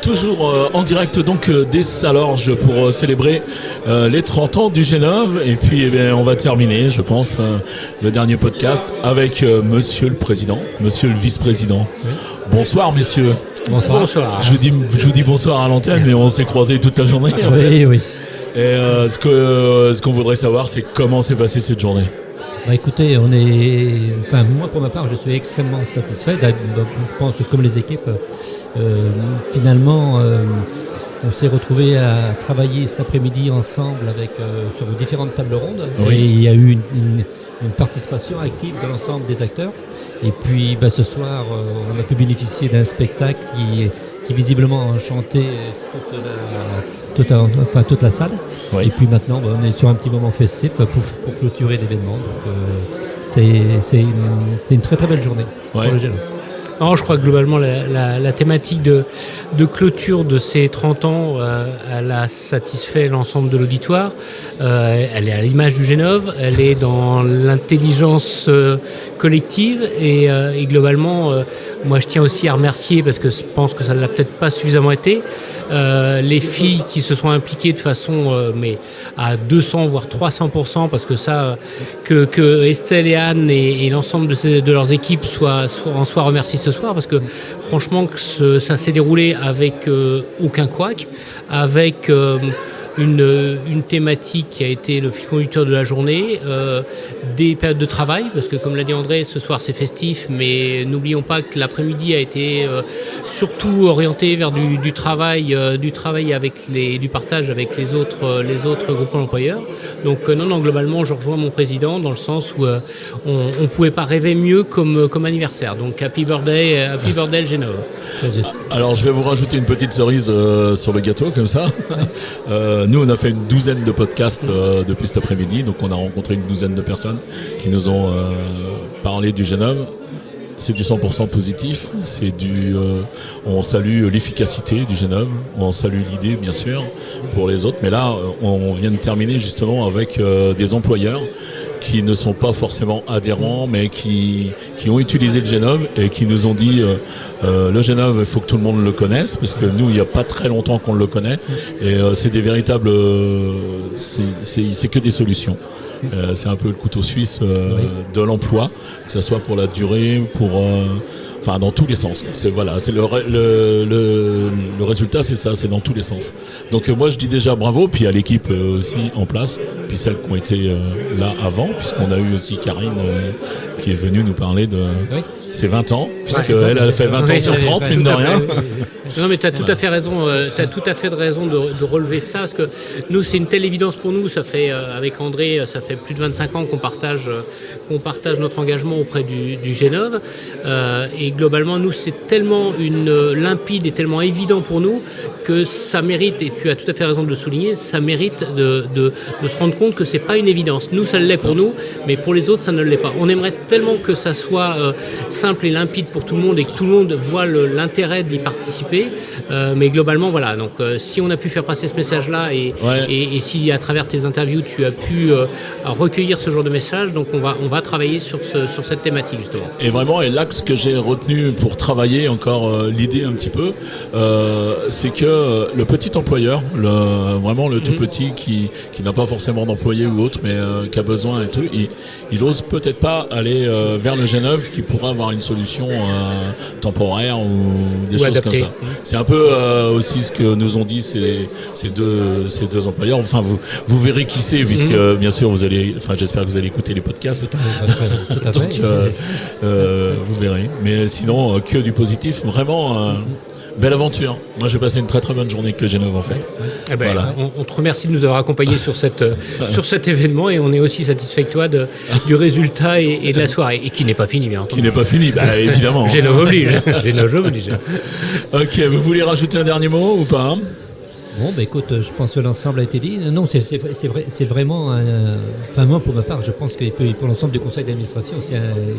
Toujours en direct donc des Salorges pour célébrer les 30 ans du G9 et puis on va terminer je pense le dernier podcast avec monsieur le président, monsieur le vice-président. Oui. Bonsoir messieurs. Bonsoir. Bonsoir. Je vous dis bonsoir à l'antenne mais on s'est croisés toute la journée en fait. Oui. Et ce qu'on voudrait savoir c'est comment s'est passée cette journée. Écoutez, moi pour ma part je suis extrêmement satisfait. Je pense que comme les équipes, finalement on s'est retrouvés à travailler cet après-midi ensemble sur différentes tables rondes. Oui. Et il y a eu une participation active de l'ensemble des acteurs. Et puis ce soir on a pu bénéficier d'un spectacle qui visiblement a enchanté toute la salle. Oui. Et puis maintenant, on est sur un petit moment festif pour clôturer l'événement. Donc, c'est une très très belle journée pour le G9. Non, je crois que globalement la thématique de clôture de ces 30 ans, elle a satisfait l'ensemble de l'auditoire. Elle est à l'image du G9, elle est dans l'intelligence collective et globalement, moi je tiens aussi à remercier, parce que je pense que ça ne l'a peut-être pas suffisamment été, les filles qui se sont impliquées de façon mais à 200 voire 300%, parce que ça, que Estelle et Anne et l'ensemble de leurs équipes soient remerciés ce soir, parce que franchement ça s'est déroulé avec aucun couac, avec une thématique qui a été le fil conducteur de la journée, des périodes de travail, parce que comme l'a dit André, ce soir c'est festif, mais n'oublions pas que l'après-midi a été surtout orienté vers du travail avec du partage avec les autres groupes d'employeurs. Donc non, globalement je rejoins mon président dans le sens où on pouvait pas rêver mieux comme anniversaire. Donc happy birthday le G9. Alors je vais vous rajouter une petite cerise sur le gâteau comme ça. Nous, on a fait une douzaine de podcasts depuis cet après-midi, donc on a rencontré une douzaine de personnes qui nous ont parlé du G9. C'est du 100% positif, on salue l'efficacité du G9, on salue l'idée bien sûr pour les autres, mais là on vient de terminer justement avec des employeurs qui ne sont pas forcément adhérents, mais qui ont utilisé le G9 et qui nous ont dit le G9, il faut que tout le monde le connaisse, parce que nous, il n'y a pas très longtemps qu'on le connaît, et c'est des véritables... c'est que des solutions. C'est un peu le couteau suisse de l'emploi, que ce soit pour la durée, dans tous les sens. C'est le résultat, c'est ça, c'est dans tous les sens. Donc moi je dis déjà bravo, puis à l'équipe aussi en place, puis celles qui ont été là avant, puisqu'on a eu aussi Karine qui est venue nous parler de ses 20 ans, puisqu'elle a fait 20 ans sur 30, mine de rien. Non mais tu as tout à fait raison, tu as tout à fait raison de relever ça, parce que nous c'est une telle évidence pour nous, ça fait avec André, ça fait plus de 25 ans qu'on partage notre engagement auprès du G9, et globalement nous c'est tellement limpide et tellement évident pour nous que ça mérite, et tu as tout à fait raison de le souligner, ça mérite de se rendre compte que c'est pas une évidence. Nous ça l'est pour nous, mais pour les autres ça ne l'est pas. On aimerait tellement que ça soit simple et limpide pour tout le monde et que tout le monde voit l'intérêt d'y participer, mais globalement voilà, donc si on a pu faire passer ce message là et si à travers tes interviews tu as pu recueillir ce genre de message, donc on va travailler sur cette thématique justement. Et vraiment, et l'axe que j'ai retenu pour travailler encore l'idée un petit peu, c'est que le petit employeur, vraiment le tout petit qui n'a pas forcément d'employé ou autre, mais qui a besoin et tout, il ose peut-être pas aller vers le G9 qui pourrait avoir une solution temporaire ou des choses adaptée. Comme ça. C'est un peu aussi ce que nous ont dit ces deux employeurs. Enfin, vous verrez qui c'est, puisque bien sûr j'espère que vous allez écouter les podcasts. Tout à fait. Donc vous verrez. Mais sinon, que du positif, vraiment. Belle aventure. Moi, j'ai passé une très très bonne journée avec le G9 en fait. Voilà. On te remercie de nous avoir accompagnés sur cet événement, et on est aussi satisfait que toi du résultat et de la soirée, et qui n'est pas fini bien entendu. Qui n'est pas fini, évidemment. G9 oblige. Ok, vous voulez rajouter un dernier mot ou pas? Bon, écoute, je pense que l'ensemble a été dit. Non, c'est vraiment... moi, pour ma part, je pense que pour l'ensemble du conseil d'administration,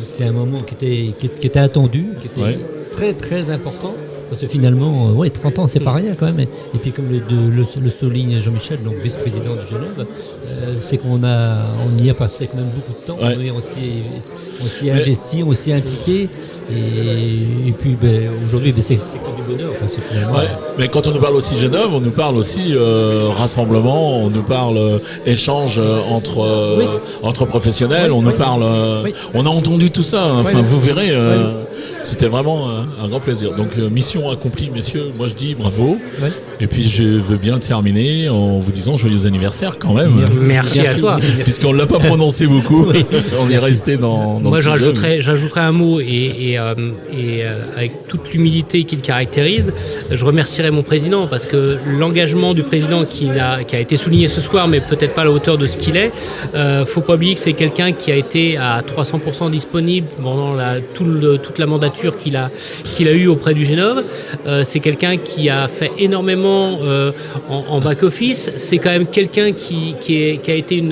c'est un moment qui était attendu, qui était très, très important. Parce que finalement, 30 ans, c'est pas rien quand même. Et puis comme le souligne Jean-Michel, donc vice-président du Genève, c'est qu'on y a passé quand même beaucoup de temps. Ouais. On s'y est investi, on s'y est impliqué. Et puis aujourd'hui, c'est que du bonheur. Parce que finalement, mais quand on nous parle aussi Genève, on nous parle aussi rassemblement, on nous parle échange entre professionnels, on nous parle... On a entendu tout ça, hein. Enfin vous verrez, c'était vraiment un grand plaisir. Donc mission accomplie, messieurs, moi je dis bravo. Et puis je veux bien terminer en vous disant joyeux anniversaire quand même. Merci à toi. Puisqu'on ne l'a pas prononcé beaucoup, on est resté dans moi le j'ajouterais un mot et avec toute l'humilité qui le caractérise, je remercierai mon président parce que l'engagement du président qui a été souligné ce soir, mais peut-être pas à la hauteur de ce qu'il est, faut pas oublier que c'est quelqu'un qui a été à 300% disponible pendant toute la mandature qu'il a eue auprès du Genève. C'est quelqu'un qui a fait énormément en back-office. C'est quand même quelqu'un qui a été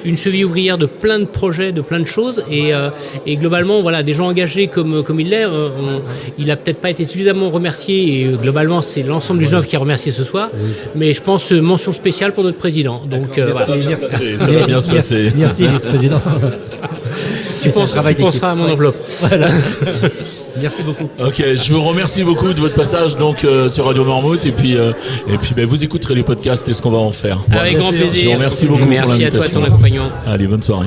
une cheville ouvrière de plein de projets, de plein de choses. Et globalement, voilà, des gens engagés comme il l'est, il a peut-être pas été suffisamment remercié. Et globalement, c'est l'ensemble du Genève qui a remercié ce soir. Mais je pense mention spéciale pour notre président. Donc, ça va bien se passer. Merci, vice-président. Tu penseras à mon enveloppe. Voilà. Merci beaucoup. Ok, je vous remercie beaucoup de votre passage donc sur Radio Noirmouth et puis vous écouterez les podcasts et ce qu'on va en faire. Avec grand plaisir. Je vous remercie beaucoup. Merci pour à toi et l'invitation. ton accompagnement. Allez, bonne soirée.